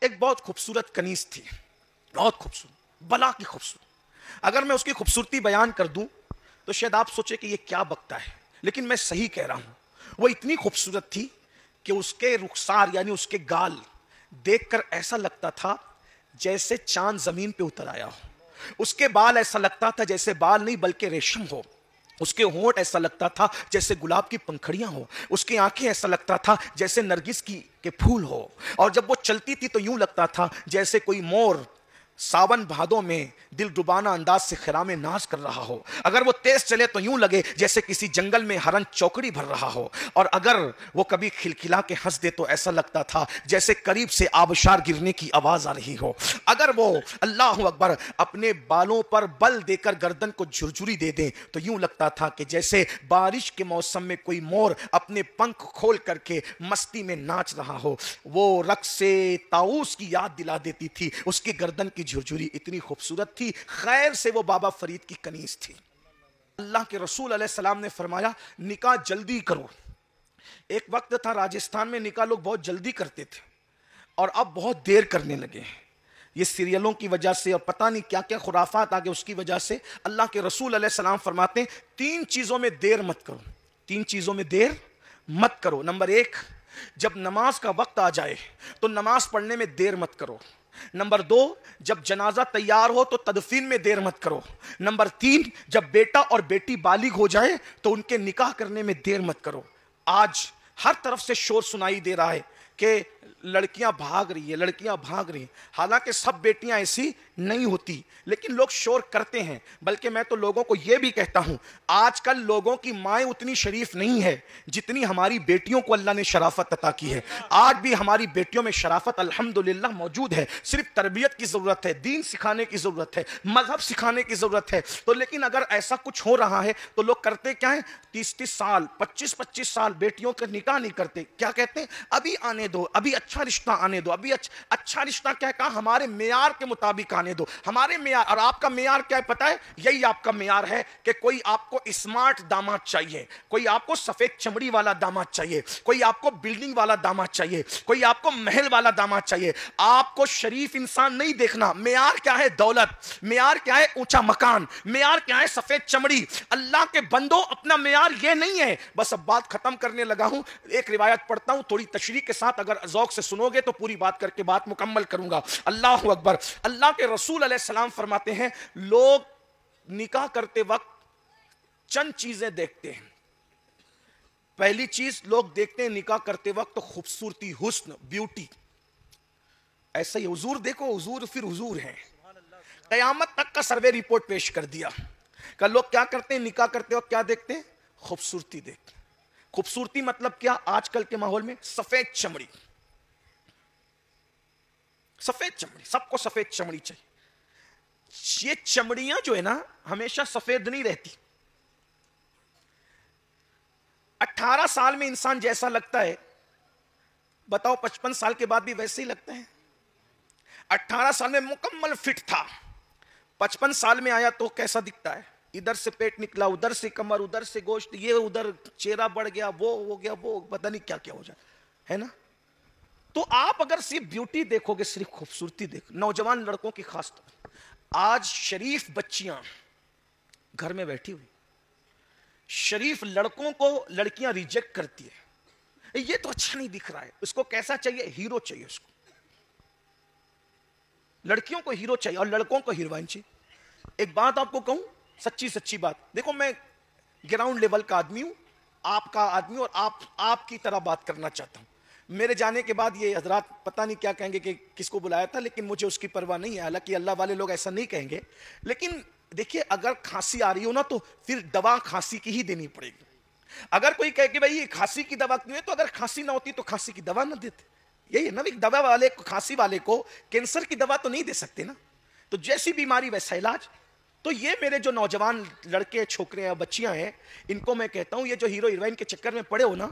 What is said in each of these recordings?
ایک بہت خوبصورت کنیز تھی، بہت خوبصورت، بلا کی خوبصورت. اگر میں اس کی خوبصورتی بیان کر دوں تو شاید آپ سوچے کہ یہ کیا بکتا ہے، لیکن میں صحیح کہہ رہا ہوں. وہ اتنی خوبصورت تھی کہ اس کے رخسار یعنی اس کے گال دیکھ کر ایسا لگتا تھا جیسے چاند زمین پہ اتر آیا ہو. اس کے بال ایسا لگتا تھا جیسے بال نہیں بلکہ ریشم ہو. اس کے ہونٹ ایسا لگتا تھا جیسے گلاب کی پنکھڑیاں ہو. اس کی آنکھیں ایسا لگتا تھا جیسے نرگس کے پھول ہو. اور جب وہ چلتی تھی تو یوں لگتا تھا جیسے کوئی مور ساون بھادوں میں دل ڈبانا انداز سے خرام ناز کر رہا ہو. اگر وہ تیز چلے تو یوں لگے جیسے کسی جنگل میں ہرن چوکڑی بھر رہا ہو. اور اگر وہ کبھی کھلکھلا کے ہنس دے تو ایسا لگتا تھا جیسے قریب سے آبشار گرنے کی آواز آ رہی ہو. اگر وہ اللہ اکبر اپنے بالوں پر بل دے کر گردن کو جھرجھری دے دیں تو یوں لگتا تھا کہ جیسے بارش کے موسم میں کوئی مور اپنے پنکھ کھول کر کے مستی میں ناچ رہا ہو. وہ رقص طاؤس کی یاد دلا دیتی تھی. اس کی گردن کی جھرجھری اتنی خوبصورت تھی. خیر سے وہ بابا فرید کی کنیز تھی. اللہ کے رسول علیہ السلام نے فرمایا نکاح جلدی کرو. ایک وقت تھا راجستھان میں نکاح لوگ بہت جلدی کرتے تھے اور اب بہت دیر کرنے لگے ہیں. یہ سیریلوں کی وجہ سے اور پتہ نہیں کیا کیا خرافات آگے اس کی وجہ سے. اللہ کے رسول علیہ السلام فرماتے ہیں 3 چیزوں میں دیر مت کرو. 3 چیزوں میں دیر مت کرو. نمبر 1، جب نماز کا وقت آ جائے تو نماز پڑھنے میں دیر مت کرو. نمبر 2، جب جنازہ تیار ہو تو تدفین میں دیر مت کرو. نمبر 3، جب بیٹا اور بیٹی بالغ ہو جائے تو ان کے نکاح کرنے میں دیر مت کرو. آج ہر طرف سے شور سنائی دے رہا ہے کہ لڑکیاں بھاگ رہی ہیں، لڑکیاں بھاگ رہی ہیں. حالانکہ سب بیٹیاں ایسی نہیں ہوتی، لیکن لوگ شور کرتے ہیں. بلکہ میں تو لوگوں کو یہ بھی کہتا ہوں آج کل لوگوں کی مائیں اتنی شریف نہیں ہے جتنی ہماری بیٹیوں کو اللہ نے شرافت عطا کی ہے. آج بھی ہماری بیٹیوں میں شرافت الحمدللہ موجود ہے. صرف تربیت کی ضرورت ہے، دین سکھانے کی ضرورت ہے، مذہب سکھانے کی ضرورت ہے. تو لیکن اگر ایسا کچھ ہو رہا ہے تو لوگ کرتے کیا ہیں؟ 30 سال 25 سال بیٹیوں کا نکاح نہیں کرتے. کیا کہتے ہیں؟ ابھی آنے دو، ابھی اچھا رشتہ آنے دو. ابھی اچھا رشتہ کیا کہا؟ ہمارے معیار کے مطابق آنے دو. ہمارے معیار اور آپ کا معیار کیا ہے پتہ ہے؟ یہی آپ کا معیار ہے کہ کوئی آپ کو اسمارٹ داماد چاہیے، کوئی آپ کو سفید چمڑی والا داماد چاہیے، کوئی آپ کو بلڈنگ والا داماد چاہیے، کوئی آپ کو محل والا داماد چاہیے. آپ کو شریف انسان نہیں دیکھنا. معیار کیا ہے؟ دولت. معیار کیا ہے؟ اونچا مکان. معیار کیا ہے؟ سفید چمڑی. اللہ کے بندو اپنا معیار یہ نہیں ہے. بس اب بات ختم کرنے لگا ہوں. ایک روایت پڑھتا ہوں تھوڑی تشریح کے ساتھ، اگر ذوق سے سنو گے تو پوری بات کر کے بات مکمل کروں گا. اللہ اکبر. اللہ کے رسول علیہ السلام فرماتے ہیں لوگ نکاح کرتے وقت چند چیزیں دیکھتے ہیں. پہلی چیز لوگ دیکھتے ہیں نکاح کرتے وقت خوبصورتی، حسن، بیوٹی. ایسا ہی حضور دیکھو، حضور پھر حضور ہیں. قیامت تک کا سروے رپورٹ پیش کر دیا کہ لوگ کیا کرتے ہیں نکاح کرتے وقت؟ کیا دیکھتے ہیں؟ خوبصورتی دیکھتے ہیں. خوبصورتی مطلب کیا؟ آج کل کے ماحول میں سفید چمڑی. سفید چمڑی، سب کو سفید چمڑی چاہیے. یہ چمڑیاں جو ہے نا ہمیشہ سفید نہیں رہتی. 18 سال میں انسان جیسا لگتا ہے بتاؤ 55 سال کے بعد بھی ویسے ہی لگتا ہے؟ 18 سال میں مکمل فٹ تھا، 55 سال میں آیا تو کیسا دکھتا ہے؟ ادھر سے پیٹ نکلا، ادھر سے کمر، ادھر سے گوشت، یہ ادھر چہرہ بڑھ گیا، وہ ہو گیا، وہ پتہ نہیں کیا کیا ہو جائے، ہے نا؟ تو آپ اگر صرف بیوٹی دیکھو گے، صرف خوبصورتی دیکھو، نوجوان لڑکوں کی خاص طور آج شریف بچیاں گھر میں بیٹھی ہوئی، شریف لڑکوں کو لڑکیاں ریجیکٹ کرتی ہے. یہ تو اچھا نہیں دکھ رہا ہے. اس کو کیسا چاہیے؟ ہیرو چاہیے. اس کو لڑکیوں کو ہیرو چاہیے اور لڑکوں کو ہیروئن چاہیے. ایک بات آپ کو کہوں، سچی بات، دیکھو میں گراؤنڈ لیول کا آدمی ہوں، آپ کا آدمی، اور آپ کی طرح بات کرنا چاہتا ہوں. میرے جانے کے بعد یہ حضرات پتہ نہیں کیا کہیں گے کہ کس کو بلایا تھا، لیکن مجھے اس کی پرواہ نہیں ہے. حالانکہ اللہ والے لوگ ایسا نہیں کہیں گے. لیکن دیکھیے اگر کھانسی آ رہی ہو نا تو پھر دوا کھانسی کی ہی دینی پڑے گی. اگر کوئی کہے کہ بھائی کھانسی کی دوا کیوں ہے، تو اگر کھانسی نہ ہوتی تو کھانسی کی دوا نہ دیتے. یہی ہے نا، دوا والے کو، کھانسی والے کو کینسر کی دوا تو نہیں دے سکتے نا. تو جیسی بیماری ویسا علاج. تو یہ میرے جو نوجوان لڑکے، چھوکرے ہیں، بچیاں ہیں، ان کو میں کہتا ہوں یہ جو ہیرو ہیروئن کے چکر میں پڑے ہو نا،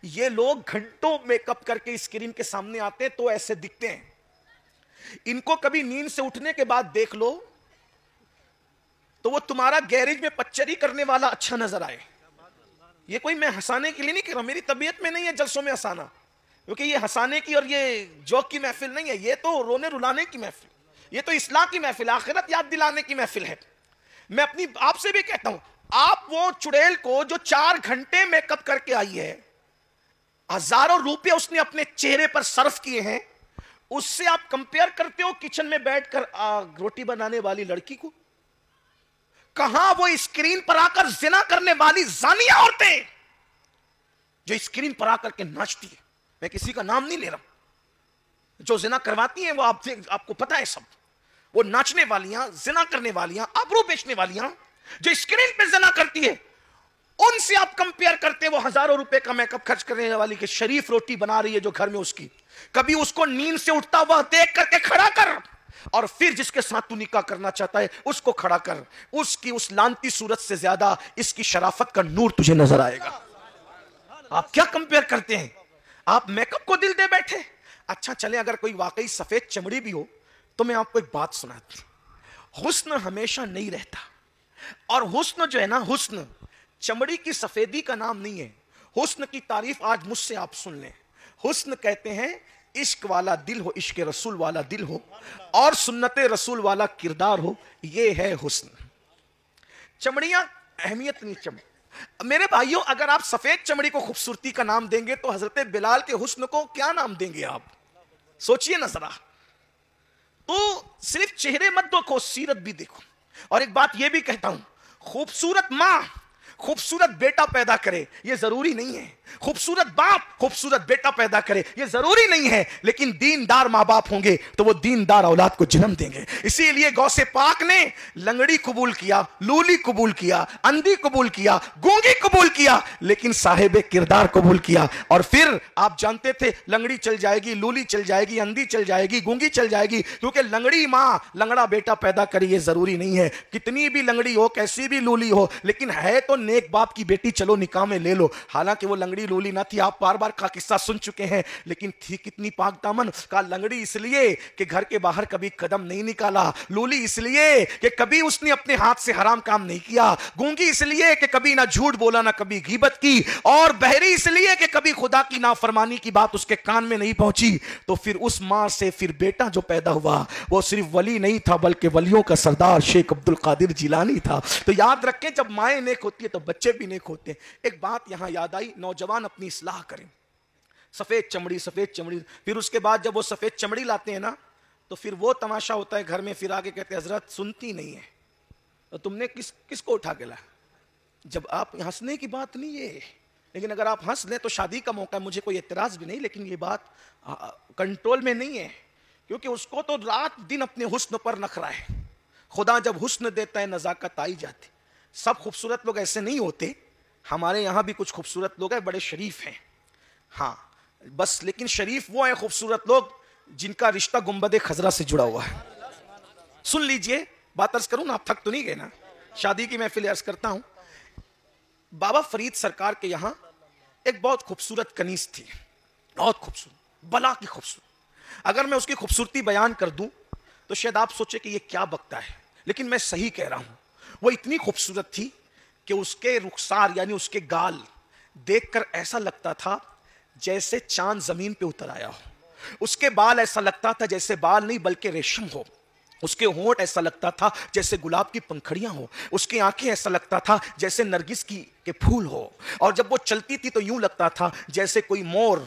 یہ لوگ گھنٹوں میک اپ کر کے اسکرین کے سامنے آتے ہیں تو ایسے دکھتے ہیں. ان کو کبھی نیند سے اٹھنے کے بعد دیکھ لو تو وہ تمہارا گیریج میں پچری کرنے والا اچھا نظر آئے. یہ کوئی میں ہنسانے کے لیے نہیں کہہ رہا، میری طبیعت میں نہیں ہے جلسوں میں ہنسانا. کیونکہ یہ ہنسانے کی اور یہ جوک کی محفل نہیں ہے، یہ تو رونے رلانے کی محفل، یہ تو اصلاح کی محفل، آخرت یاد دلانے کی محفل ہے۔ میں اپنی آپ سے بھی کہتا ہوں، آپ وہ چڑیل کو جو 4 گھنٹے میک اپ کر کے آئی ہے، ہزاروں روپے اس نے اپنے چہرے پر صرف کیے ہیں، اس سے آپ کمپیئر کرتے ہو کچن میں بیٹھ کر روٹی بنانے والی لڑکی کو؟ کہاں وہ اسکرین پر آ کر زنا کرنے والی زانیہ عورتیں جو اسکرین پر آ کر کے ناچتی ہے، میں کسی کا نام نہیں لے رہا، جو زنا کرواتی ہیں وہ آپ کو پتا ہے سب، وہ ناچنے والیاں، زنا کرنے والیاں، آبرو بیچنے والیاں جو اسکرین پہ زنا کرتی ہے، ان سے آپ کمپیئر کرتے وہ ہزاروں روپے کا میک اپ خرچ کرنے والی کہ شریف روٹی بنا رہی ہے جو گھر میں اس کی، کبھی اس کو نیند سے اٹھتا ہوا دیکھ کر کے کھڑا کر، اور پھر جس کے ساتھ تو نکاح کرنا چاہتا ہے اس کو کھڑا کر، اس کی اس لانتی صورت سے زیادہ اس کی شرافت کا نور تجھے نظر آئے گا۔ آپ کیا کمپیئر کرتے ہیں؟ آپ میک اپ کو دل دے بیٹھے۔ اچھا چلیں، اگر کوئی واقعی سفید چمڑی بھی ہو تو میں آپ کو ایک بات سناتی ہوں، حسن ہمیشہ نہیں رہتا، اور حسن جو ہے نا، حسن چمڑی کی سفیدی کا نام نہیں ہے، حسن کی تعریف آج مجھ سے آپ سن لیں۔ حسن کہتے ہیں عشق والا دل ہو، عشق رسول والا دل ہو، اور سنت رسول والا کردار ہو، یہ ہے حسن۔ چمڑیاں اہمیت نہیں چمڑی۔ میرے بھائیوں، اگر آپ سفید چمڑی کو خوبصورتی کا نام دیں گے تو حضرت بلال کے حسن کو کیا نام دیں گے آپ؟ سوچئے نا ذرا۔ تو صرف چہرے مت دیکھو، سیرت بھی دیکھو۔ اور ایک بات یہ بھی کہتا ہوں، خوبصورت ماں خوبصورت بیٹا پیدا کرے یہ ضروری نہیں ہے، خوبصورت باپ خوبصورت بیٹا پیدا کرے یہ ضروری نہیں ہے، لیکن دیندار ماں باپ ہوں گے تو وہ دیندار اولاد کو جنم دیں گے۔ اسی لیے غوث پاک نے لنگڑی قبول کیا، لولی قبول کیا، اندھی قبول کیا، گونگی قبول کیا، لیکن صاحب کردار قبول کیا۔ اور پھر آپ جانتے تھے لنگڑی چل جائے گی، لولی چل جائے گی، اندھی چل جائے گی، گونگی چل جائے گی، کیونکہ لنگڑی ماں لنگڑا بیٹا پیدا کرے یہ ضروری نہیں ہے۔ کتنی بھی لنگڑی ہو، کیسی بھی لولی ہو، لیکن ہے تو نیک باپ کی بیٹی، چلو نکاح میں لے لو۔ حالانکہ وہ لنگڑی لولی نہ تھی، آپ بار بار کا قصہ سن چکے ہیں، لیکن تھی کتنی پاک دامن۔ کا لنگڑی اس لیے کہ گھر کے باہر کبھی قدم نہیں نکالا، لولی اس لیے کہ کبھی اس نے اپنے ہاتھ سے حرام کام نہیں کیا، گونگی اس لیے کہ کبھی نہ جھوٹ بولا نہ کبھی غیبت کی، اور بہری اس لیے کہ کبھی خدا کی نافرمانی کی بات اس کے کان میں نہیں پہنچی۔ تو پھر اس ماں سے پھر بیٹا جو پیدا ہوا وہ صرف ولی نہیں تھا بلکہ ولیوں کا سردار شیخ عبد القادر جیلانی تھا۔ تو یاد رکھیں، جب مائیں نیک ہوتی ہے تو بچے بھی نیک ہوتے ہیں۔ ایک بات یہاں یاد آئی، نوجوان اپنی اصلاح کریں۔ سفید چمڑی، سفید چمڑی، پھر اس کے بعد جب وہ سفید چمڑی لاتے ہیں نا تو پھر وہ تماشا ہوتا ہے گھر میں، پھر آگے کہتے ہیں حضرت سنتی نہیں ہے، تو تم نے کس کو اٹھا کے لایا؟ جب آپ ہنسنے کی بات نہیں ہے، لیکن اگر آپ ہنس لیں تو شادی کا موقع ہے، مجھے کوئی اعتراض بھی نہیں، لیکن یہ بات کنٹرول میں نہیں ہے، کیونکہ اس کو تو رات دن اپنے حسن پر نخرا ہے۔ خدا جب حسن دیتا ہے نزاکت آئی جاتی۔ سب خوبصورت لوگ ایسے نہیں ہوتے، ہمارے یہاں بھی کچھ خوبصورت لوگ ہیں، بڑے شریف ہیں، ہاں بس، لیکن شریف وہ ہیں خوبصورت لوگ جن کا رشتہ گنبد خضرا سے جڑا ہوا ہے۔ سن لیجئے بات، عرض کروں نا، آپ تھک تو نہیں گئے نا؟ شادی کی محفل عرض کرتا ہوں۔ بابا فرید سرکار کے یہاں ایک بہت خوبصورت کنیز تھی، بہت خوبصورت، بلا کی خوبصورت۔ اگر میں اس کی خوبصورتی بیان کر دوں تو شاید آپ سوچے کہ یہ کیا بکتا ہے، لیکن میں صحیح کہہ رہا ہوں۔ وہ اتنی خوبصورت تھی کہ اس کے رخسار یعنی اس کے گال دیکھ کر ایسا لگتا تھا جیسے چاند زمین پہ اتر آیا ہو، اس کے بال ایسا لگتا تھا جیسے بال نہیں بلکہ ریشم ہو، اس کے ہونٹ ایسا لگتا تھا جیسے گلاب کی پنکھڑیاں ہو، اس کی آنکھیں ایسا لگتا تھا جیسے نرگس کے پھول ہو، اور جب وہ چلتی تھی تو یوں لگتا تھا جیسے کوئی مور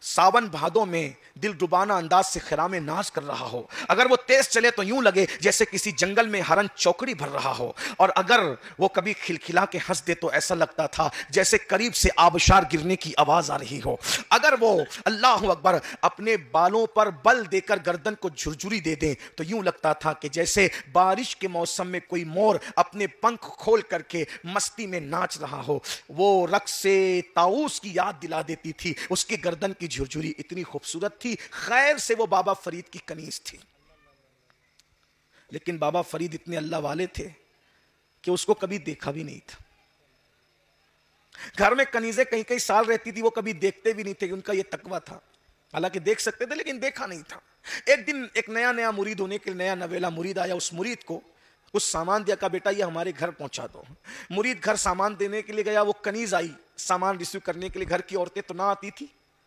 ساون بھادوں میں دل ڈبانا انداز سے خرام ناز کر رہا ہو۔ اگر وہ تیز چلے تو یوں لگے جیسے کسی جنگل میں ہرن چوکڑی بھر رہا ہو، اور اگر وہ کبھی کھلکھلا کے ہنس دے تو ایسا لگتا تھا جیسے قریب سے آبشار گرنے کی آواز آ رہی ہو۔ اگر وہ اللہ اکبر اپنے بالوں پر بل دے کر گردن کو جھرجھری دے دیں تو یوں لگتا تھا کہ جیسے بارش کے موسم میں کوئی مور اپنے پنکھ کھول کر کے مستی میں ناچ رہا ہو۔ وہ رقص طاؤس کی یاد دلا دیتی تھی، اس کی گردن کی جھرجھری اتنی خوبصورت تھی۔ خیر سے وہ بابا فرید کی کنیز تھی، لیکن بابا فرید اتنے اللہ والے تھے کہ اس کو کبھی دیکھا بھی نہیں تھا۔ گھر میں کنیزیں کئی کئی سال رہتی تھی، وہ کبھی دیکھتے بھی نہیں تھے، ان کا یہ تقویٰ تھا، حالانکہ دیکھ سکتے تھے لیکن دیکھا نہیں تھا۔ ایک دن ایک نیا مرید ہونے کے نیا نویلا مرید آیا، اس مرید کو کچھ سامان دیا، کہا بیٹا یہ ہمارے گھر پہنچا دو۔ مرید گھر سامان دینے کے لیے گیا، وہ کنیز آئی سامان ریسیو کرنے کے لیے، گھر کی عورتیں تو نہ آتی تھی،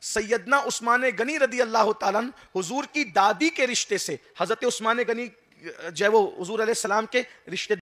سیدنا عثمان غنی رضی اللہ تعالیٰ عنہ حضور کی دادی کے رشتے سے، حضرت عثمان غنی جو ہے وہ حضور علیہ السلام کے رشتے